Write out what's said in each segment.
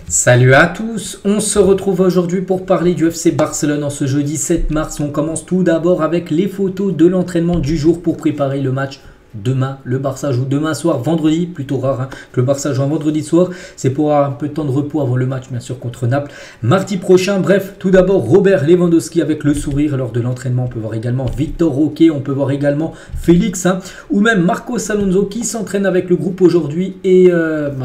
Salut à tous, on se retrouve aujourd'hui pour parler du FC Barcelone en ce jeudi 7 mars. On commence tout d'abord avec les photos de l'entraînement du jour pour préparer le match. Demain, le Barça joue demain soir, vendredi, plutôt rare que le Barça joue un vendredi soir. C'est pour avoir un peu de temps de repos avant le match, bien sûr, contre Naples. Mardi prochain, bref, tout d'abord, Robert Lewandowski avec le sourire lors de l'entraînement. On peut voir également Victor Roque, on peut voir également Félix, ou même Marcos Alonso qui s'entraîne avec le groupe aujourd'hui. Et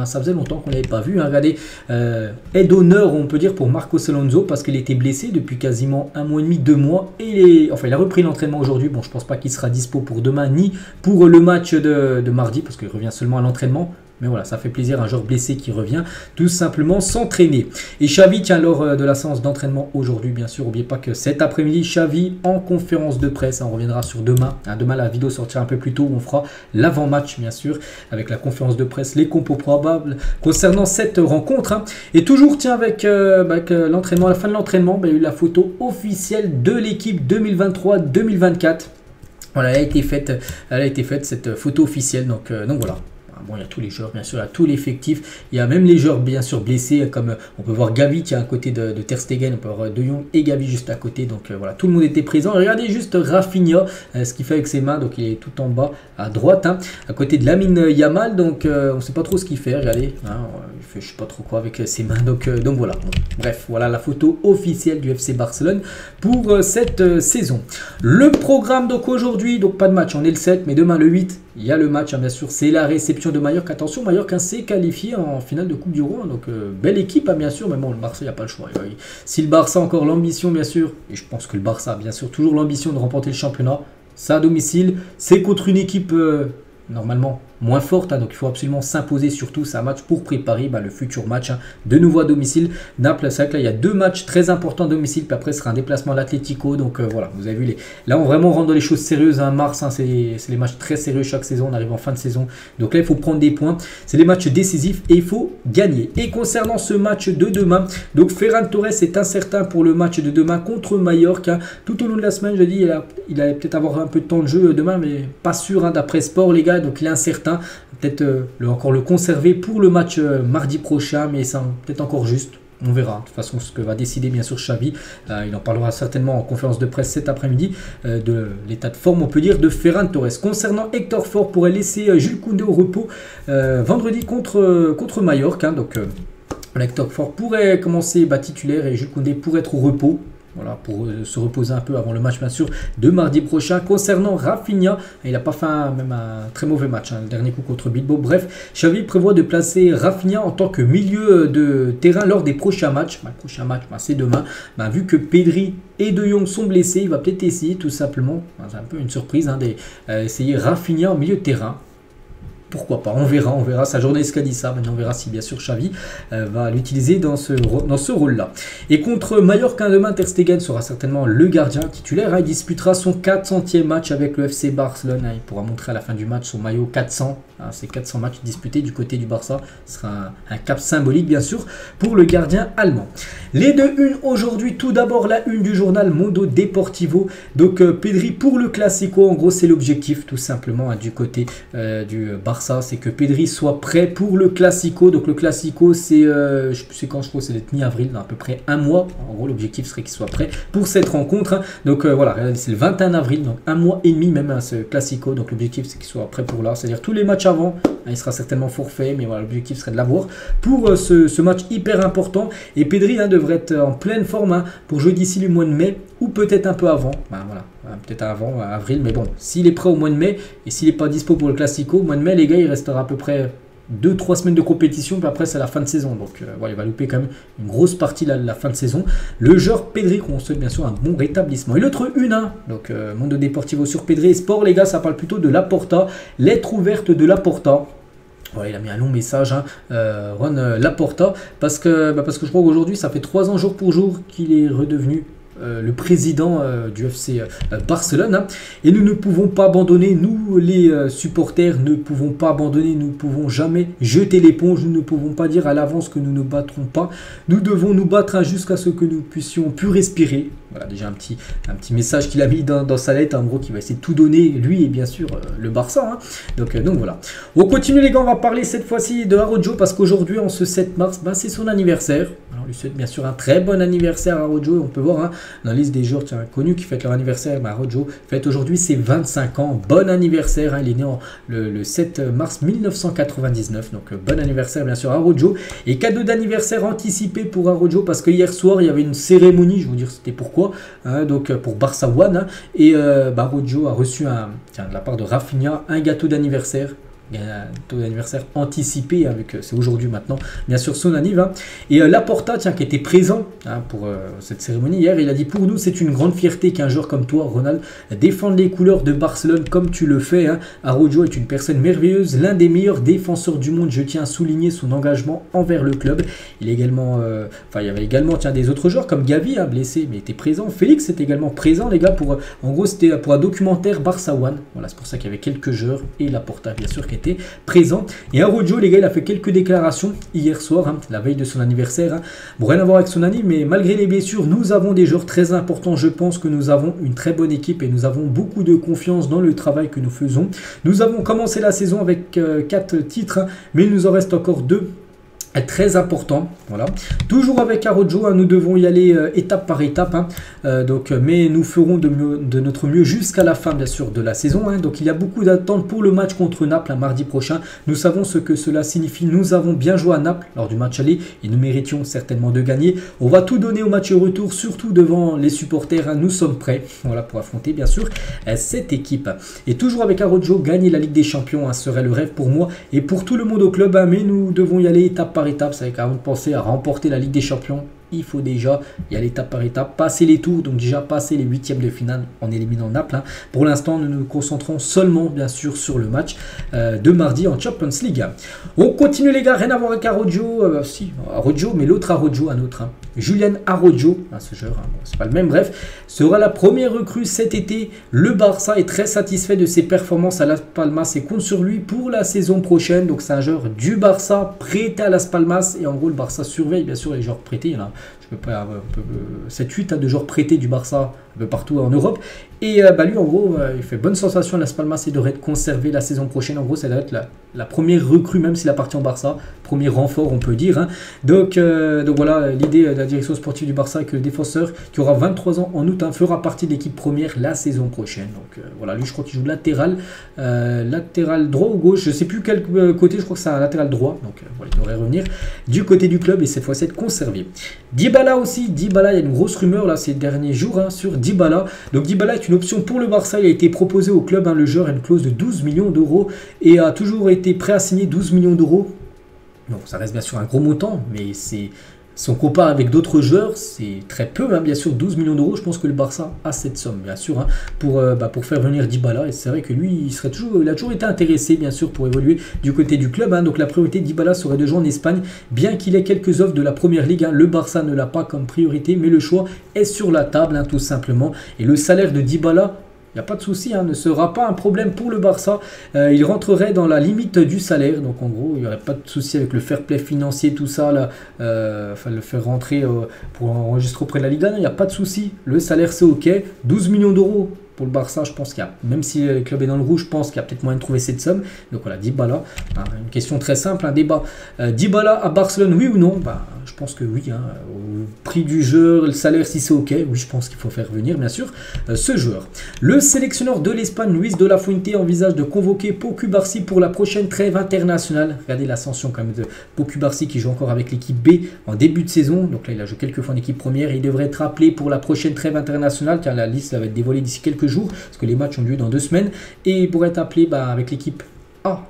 ça faisait longtemps qu'on ne l'avait pas vu. Regardez, aide d'honneur, on peut dire, pour Marcos Alonso parce qu'il était blessé depuis quasiment 1 mois et demi, 2 mois. Et il a repris l'entraînement aujourd'hui. Bon, je ne pense pas qu'il sera dispo pour demain ni pour le match de mardi parce qu'il revient seulement à l'entraînement. Mais voilà, ça fait plaisir, un joueur blessé qui revient tout simplement s'entraîner. Et Xavi, tiens, lors de la séance d'entraînement aujourd'hui, bien sûr, n'oubliez pas que cet après-midi, Xavi en conférence de presse, on reviendra sur demain. Demain, la vidéo sortira un peu plus tôt, on fera l'avant-match, bien sûr, avec la conférence de presse, les compos probables concernant cette rencontre. Et toujours, tiens, avec l'entraînement, à la fin de l'entraînement, il y a eu la photo officielle de l'équipe 2023-2024. Voilà, elle a été faite cette photo officielle, donc voilà. Bon, il y a tous les joueurs, bien sûr, il y a tout l'effectif. Il y a même les joueurs, bien sûr, blessés, comme on peut voir Gavi qui est à côté de Ter Stegen, on peut voir De Jong et Gavi juste à côté. Donc voilà, tout le monde était présent. Regardez juste Rafinha, ce qu'il fait avec ses mains. Donc il est tout en bas à droite, à côté de Lamine Yamal. Donc on ne sait pas trop ce qu'il fait. Regardez, il fait je sais pas trop quoi avec ses mains. Donc voilà. Bon, bref, voilà la photo officielle du FC Barcelone pour cette saison. Le programme donc aujourd'hui, donc pas de match, on est le 7, mais demain le 8. Il y a le match, bien sûr, c'est la réception de Mallorca. Attention, Mallorca s'est qualifié en finale de Coupe du Roi. Donc, belle équipe, bien sûr. Mais bon, le Barça, il n'y a pas le choix. Si le Barça a encore l'ambition, bien sûr, et je pense que le Barça a bien sûr toujours l'ambition de remporter le championnat, c'est à domicile. C'est contre une équipe normalement moins forte, donc il faut absolument s'imposer, surtout c'est un match pour préparer le futur match, de nouveau à domicile. Naples, c'est vrai que là il y a 2 matchs très importants à domicile, puis après ce sera un déplacement à l'Atlético, donc voilà, vous avez vu, là on vraiment rentre dans les choses sérieuses, mars, c'est les matchs très sérieux chaque saison, on arrive en fin de saison, donc là il faut prendre des points, c'est les matchs décisifs et il faut gagner. Et concernant ce match de demain, donc Ferran Torres est incertain pour le match de demain contre Mallorca. Tout au long de la semaine, je dis, il allait peut-être avoir un peu de temps de jeu demain, mais pas sûr, d'après Sport les gars, donc il est incertain. Peut-être encore le conserver pour le match mardi prochain, mais c'est peut-être encore juste. On verra. De toute façon, ce que va décider bien sûr Xavi. Il en parlera certainement en conférence de presse cet après-midi de l'état de forme, on peut dire, de Ferran Torres. Concernant Hector Ford, pourrait laisser Jules Koundé au repos vendredi contre Mallorca. Donc Hector Ford pourrait commencer titulaire et Jules Koundé pourrait être au repos. Voilà, pour se reposer un peu avant le match, bien sûr, de mardi prochain. Concernant Rafinha, il n'a pas fait même un très mauvais match, le dernier coup contre Bilbao. Bref, Xavi prévoit de placer Rafinha en tant que milieu de terrain lors des prochains matchs. Le prochain match, c'est demain. Vu que Pedri et De Jong sont blessés, il va peut-être essayer tout simplement, c'est un peu une surprise, d'essayer Rafinha en milieu de terrain. Pourquoi pas, on verra, sa journaliste qui a dit ça, maintenant on verra si bien sûr Xavi va l'utiliser dans ce rôle-là. Et contre Mallorca demain, Ter Stegen sera certainement le gardien titulaire, il disputera son 400e match avec le FC Barcelone, il pourra montrer à la fin du match son maillot 400, c'est 400 matchs disputés du côté du Barça, ce sera un cap symbolique bien sûr pour le gardien allemand. Les 2-1 aujourd'hui, tout d'abord la une du journal Mundo Deportivo, donc Pedri pour le Classico, en gros c'est l'objectif tout simplement du côté du Barça. C'est que Pedri soit prêt pour le Classico. Donc le Classico, c'est, je sais plus quand, je crois que c'est mi-avril, à peu près 1 mois. En gros, l'objectif serait qu'il soit prêt pour cette rencontre. Donc voilà, c'est le 21 avril, donc 1 mois et demi même ce Classico. Donc l'objectif, c'est qu'il soit prêt pour là. C'est-à-dire tous les matchs avant, il sera certainement forfait, mais voilà, l'objectif serait de l'avoir pour ce match hyper important. Et Pedri devrait être en pleine forme pour jouer d'ici le mois de mai ou peut-être un peu avant. Voilà. Peut-être avant, avril, mais bon, s'il est prêt au mois de mai et s'il n'est pas dispo pour le Classico, au mois de mai, les gars, il restera à peu près 2-3 semaines de compétition, puis après c'est la fin de saison, donc il va louper quand même une grosse partie de la fin de saison. Le joueur Pedri, qu'on souhaite bien sûr un bon rétablissement. Et l'autre donc Mundo Deportivo sur Pedri et Sport, les gars, ça parle plutôt de Laporta, lettre ouverte de Laporta. Voilà, il a mis un long message, Ron Laporta, parce que je crois qu'aujourd'hui, ça fait 3 ans jour pour jour qu'il est redevenu le président du FC Barcelone. Hein. Et nous ne pouvons pas abandonner, nous les supporters ne pouvons pas abandonner, nous ne pouvons jamais jeter l'éponge, nous ne pouvons pas dire à l'avance que nous ne battrons pas. Nous devons nous battre hein, jusqu'à ce que nous puissions plus respirer. Voilà déjà un petit message qu'il a mis dans sa lettre, en gros, qui va essayer de tout donner, lui et bien sûr le Barça. Hein. Donc voilà. On continue les gars, on va parler cette fois-ci de Araujo parce qu'aujourd'hui, en ce 7 mars, ben, c'est son anniversaire. Alors, on lui souhaite bien sûr un très bon anniversaire à Araujo. On peut voir hein, dans la liste des joueurs connus qui fêtent leur anniversaire. Ben, Araujo fête aujourd'hui ses 25 ans. Bon anniversaire, hein. Il est né le 7 mars 1999. Donc bon anniversaire bien sûr à Araujo. Et cadeau d'anniversaire anticipé pour Araujo parce que hier soir, il y avait une cérémonie, je vais vous dire c'était pourquoi. Hein, donc pour Barça One hein, et Araujo a reçu de la part de Rafinha un gâteau d'anniversaire anticipé avec c'est aujourd'hui maintenant bien sûr son anniv hein. Et Laporta qui était présent hein, pour cette cérémonie hier, il a dit: pour nous c'est une grande fierté qu'un joueur comme toi Ronald défende les couleurs de Barcelone comme tu le fais hein. Araujo est une personne merveilleuse, l'un des meilleurs défenseurs du monde, je tiens à souligner son engagement envers le club. Il est également il y avait également des autres joueurs comme Gavi hein, blessé mais était présent, Félix était également présent les gars pour en gros c'était pour un documentaire Barça One, voilà c'est pour ça qu'il y avait quelques joueurs et Laporta bien sûr qui était présent. Et Araujo les gars, il a fait quelques déclarations hier soir hein, la veille de son anniversaire hein. Bon, rien à voir avec son année, mais malgré les blessures nous avons des joueurs très importants, je pense que nous avons une très bonne équipe et nous avons beaucoup de confiance dans le travail que nous faisons. Nous avons commencé la saison avec 4 titres hein, mais il nous en reste encore 2 très important, voilà. Toujours avec Araujo, hein, nous devons y aller étape par étape, hein, mais nous ferons de notre mieux jusqu'à la fin, bien sûr, de la saison. Hein. Donc il y a beaucoup d'attentes pour le match contre Naples, hein, mardi prochain. Nous savons ce que cela signifie. Nous avons bien joué à Naples lors du match aller et nous méritions certainement de gagner. On va tout donner au match retour, surtout devant les supporters. Hein. Nous sommes prêts, voilà, pour affronter, bien sûr, cette équipe. Et toujours avec Araujo, gagner la Ligue des Champions hein, serait le rêve pour moi et pour tout le monde au club. Hein, mais nous devons y aller étape par étape, c'est qu'avant de penser à remporter la Ligue des Champions, il faut déjà y aller étape par étape, passer les tours, donc déjà passer les huitièmes de finale en éliminant Naples. Hein. Pour l'instant, nous nous concentrons seulement, bien sûr, sur le match de mardi en Champions League. On continue les gars, rien à voir avec Araujo, Araujo, mais l'autre Araujo, un autre. Hein. Julian Araujo, ce joueur, hein, bon, c'est pas le même, bref, sera la première recrue cet été. Le Barça est très satisfait de ses performances à Las Palmas et compte sur lui pour la saison prochaine. Donc c'est un joueur du Barça prêté à Las Palmas et en gros le Barça surveille bien sûr les joueurs prêtés. Il y en a, je peux pas, 7-8 de joueurs prêtés du Barça un peu partout en Europe. Et lui en gros il fait bonne sensation à Las Palmas et devrait être conservé la saison prochaine. En gros ça doit être la première recrue même s'il appartient au Barça, premier renfort on peut dire. Hein. Donc voilà l'idée de la direction sportive du Barça que le défenseur qui aura 23 ans en août hein, fera partie de l'équipe première la saison prochaine. Donc voilà, lui je crois qu'il joue latéral droit ou gauche, je sais plus quel côté, je crois que c'est un latéral droit. Donc voilà, il devrait revenir du côté du club et cette fois-ci être conservé. Dybala aussi, Dybala, il y a une grosse rumeur là ces derniers jours hein, sur Dybala. Donc Dybala est une option pour le Barça, il a été proposé au club, hein, le joueur a une clause de 12 millions d'euros et a toujours été prêt à signer 12 millions d'euros. Donc ça reste bien sûr un gros montant, mais c'est... Si on compare avec d'autres joueurs, c'est très peu, hein, bien sûr, 12 millions d'euros. Je pense que le Barça a cette somme, bien sûr, hein, pour faire venir Dybala. Et c'est vrai que lui, il a toujours été intéressé, bien sûr, pour évoluer du côté du club. Hein. Donc la priorité de Dybala serait de jouer en Espagne, bien qu'il ait quelques offres de la Première Ligue. Hein. Le Barça ne l'a pas comme priorité, mais le choix est sur la table, hein, tout simplement. Et le salaire de Dybala, il n'y a pas de souci, hein, ne sera pas un problème pour le Barça. Il rentrerait dans la limite du salaire. Donc en gros, il n'y aurait pas de souci avec le fair play financier, tout ça. Là, le faire rentrer pour enregistrer auprès de la Liga. Il n'y a pas de souci. Le salaire, c'est OK. 12 millions d'euros pour le Barça, je pense qu'il y a, même si le club est dans le rouge, je pense qu'il y a peut-être moyen de trouver cette somme. Donc voilà, Dybala, hein, une question très simple, un débat. Dybala à Barcelone, oui ou non? Je pense que oui. Hein, au prix du jeu, le salaire, si c'est OK, oui, je pense qu'il faut faire venir, bien sûr, ce joueur. Le sélectionneur de l'Espagne, Luis de la Fuente, envisage de convoquer Pau Cubarsí pour la prochaine trêve internationale. Regardez l'ascension quand même de Pau Cubarsí qui joue encore avec l'équipe B en début de saison. Donc là, il a joué quelques fois en équipe première. Et il devrait être appelé pour la prochaine trêve internationale, car la liste va être dévoilée d'ici quelques jours, parce que les matchs ont lieu dans 2 semaines. Et il pourrait être appelé avec l'équipe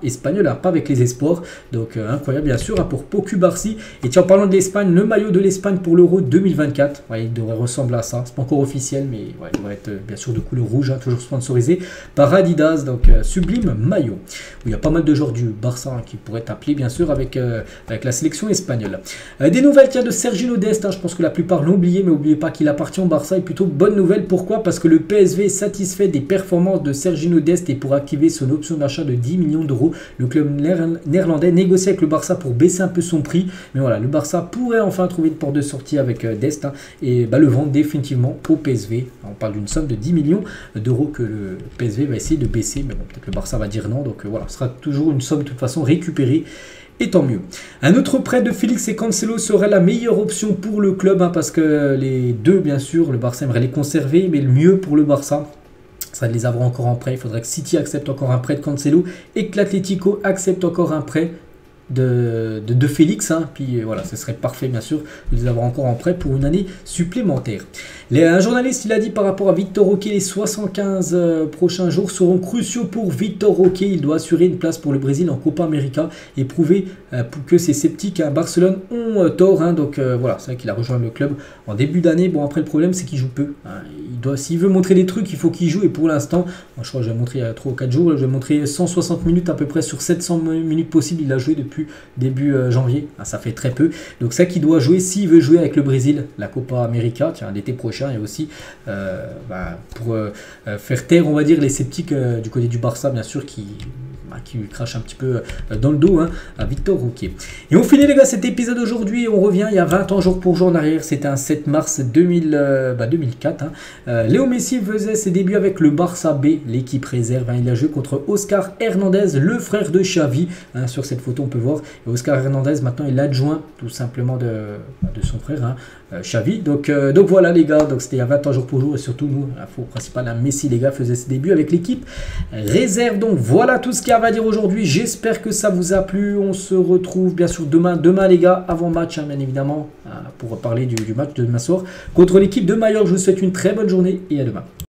espagnol, pas avec les espoirs. Donc incroyable bien sûr pour Pocu Barsi. Et tiens, en parlant de l'Espagne, le maillot de l'Espagne pour l'Euro 2024, il devrait ressembler à ça. C'est pas encore officiel, mais il devrait être bien sûr de couleur rouge, toujours sponsorisé par Adidas. Donc sublime maillot. Où il y a pas mal de joueurs du Barça qui pourraient être appelés bien sûr avec la sélection espagnole. Des nouvelles de Sergino Dest, je pense que la plupart l'ont oublié, mais n'oubliez pas qu'il appartient au Barça. Et plutôt bonne nouvelle, pourquoi? Parce que le PSV est satisfait des performances de Sergino Dest et pour activer son option d'achat de 10 millions d'euros, le club néerlandais négocie avec le Barça pour baisser un peu son prix. Mais voilà, le Barça pourrait enfin trouver une porte de sortie avec Dest et le vendre définitivement au PSV. On parle d'une somme de 10 millions d'euros que le PSV va essayer de baisser, mais bon, peut-être le Barça va dire non. Donc voilà, ce sera toujours une somme de toute façon récupérée. Et tant mieux. Un autre prêt de Félix et Cancelo serait la meilleure option pour le club, parce que les deux, bien sûr, le Barça aimerait les conserver, mais le mieux pour le Barça, ça de les avoir encore en prêt. Il faudrait que City accepte encore un prêt de Cancelo et que l'Atlético accepte encore un prêt de Félix, puis voilà, ce serait parfait bien sûr de les avoir encore en prêt pour une année supplémentaire. Un journaliste il a dit par rapport à Victor Roque, les 75 prochains jours seront cruciaux pour Victor Roque. Il doit assurer une place pour le Brésil en Copa América et prouver que ses sceptiques à Barcelone ont tort, donc voilà, c'est vrai qu'il a rejoint le club en début d'année. Bon, après le problème c'est qu'il joue peu, s'il veut montrer des trucs il faut qu'il joue, et pour l'instant, je crois que j'ai montré il y a 3 ou 4 jours, je vais montrer 160 minutes à peu près sur 700 minutes possibles. Il a joué depuis début janvier, ça fait très peu. Donc ça qu'il doit jouer s'il veut jouer avec le Brésil la Copa América l'été prochain, et aussi pour faire taire, on va dire, les sceptiques du côté du Barça bien sûr qui lui crache un petit peu dans le dos à Victor Roque. Et on finit les gars cet épisode aujourd'hui. On revient il y a 20 ans jour pour jour en arrière. C'était un 7 mars 2004. Léo Messi faisait ses débuts avec le Barça B, l'équipe réserve. Il a joué contre Oscar Hernandez, le frère de Xavi. Sur cette photo on peut voir. Et Oscar Hernandez maintenant est l'adjoint tout simplement de son frère Xavi. Donc voilà les gars. Donc c'était il y a 20 ans jour pour jour, et surtout nous, l'info principale, Messi les gars faisait ses débuts avec l'équipe réserve. Donc voilà tout ce qu'il y a à dire aujourd'hui. J'espère que ça vous a plu. On se retrouve bien sûr demain les gars, avant match bien évidemment, pour parler du match de demain soir contre l'équipe de Majorque. Je vous souhaite une très bonne journée et à demain.